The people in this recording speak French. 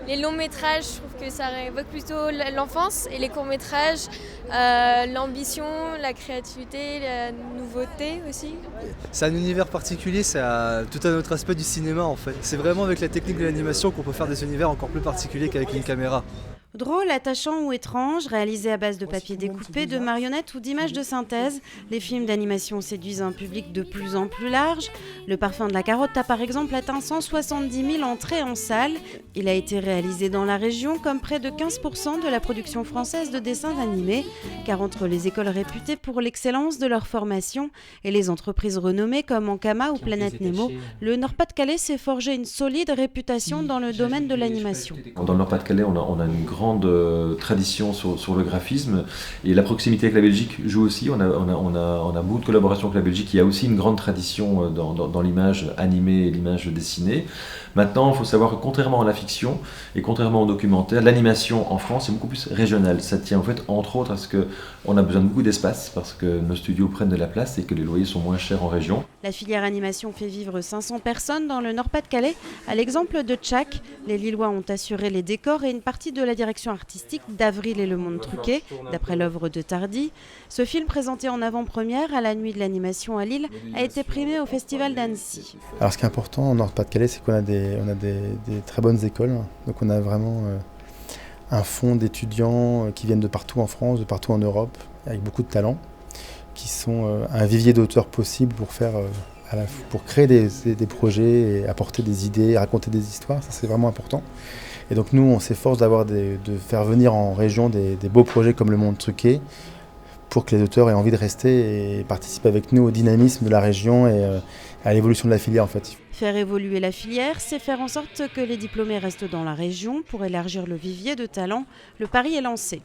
Les longs métrages, je trouve que ça évoque plutôt l'enfance, et les courts métrages, l'ambition, la créativité, la nouveauté aussi. C'est un univers particulier, c'est tout un autre aspect du cinéma en fait. C'est vraiment avec la technique de l'animation qu'on peut faire des univers encore plus particuliers qu'avec une caméra. Drôle, attachant ou étrange, réalisé à base de papier découpé, de marionnettes ou d'images de synthèse, les films d'animation séduisent un public de plus en plus large. Le Parfum de la carotte a par exemple atteint 170 000 entrées en salle. Il a été réalisé dans la région comme près de 15% de la production française de dessins animés, car entre les écoles réputées pour l'excellence de leur formation et les entreprises renommées comme Ankama ou Planète Nemo, le Nord-Pas-de-Calais s'est forgé une solide réputation dans le domaine de l'animation. Dans le Nord-Pas-de-Calais, on a une grande tradition sur le graphisme, et la proximité avec la Belgique joue aussi. On a beaucoup de collaborations avec la Belgique. Il y a aussi une grande tradition dans l'image animée et l'image dessinée. Maintenant, il faut savoir que contrairement à la fiction et contrairement au documentaire, l'animation en France est beaucoup plus régionale. Ça tient en fait entre autres à ce qu'on a besoin de beaucoup d'espace parce que nos studios prennent de la place et que les loyers sont moins chers en région. La filière animation fait vivre 500 personnes dans le Nord-Pas-de-Calais. À l'exemple de Tchak, les Lillois ont assuré les décors et une partie de la direction artistique d'Avril et le Monde Truqué, d'après l'œuvre de Tardy. Ce film, présenté en avant-première à la Nuit de l'animation à Lille, a été primé au Festival d'Annecy. Alors ce qui est important en Nord-Pas-de-Calais, c'est qu'on a des très bonnes écoles. Donc on a vraiment un fonds d'étudiants qui viennent de partout en France, de partout en Europe, avec beaucoup de talents, qui sont un vivier d'auteurs possible pour créer des projets, et apporter des idées, raconter des histoires. Ça, c'est vraiment important. Et donc nous, on s'efforce de faire venir en région des beaux projets comme Le Monde Truqué, pour que les auteurs aient envie de rester et participer avec nous au dynamisme de la région et à l'évolution de la filière en fait. Faire évoluer la filière, c'est faire en sorte que les diplômés restent dans la région pour élargir le vivier de talents. Le pari est lancé.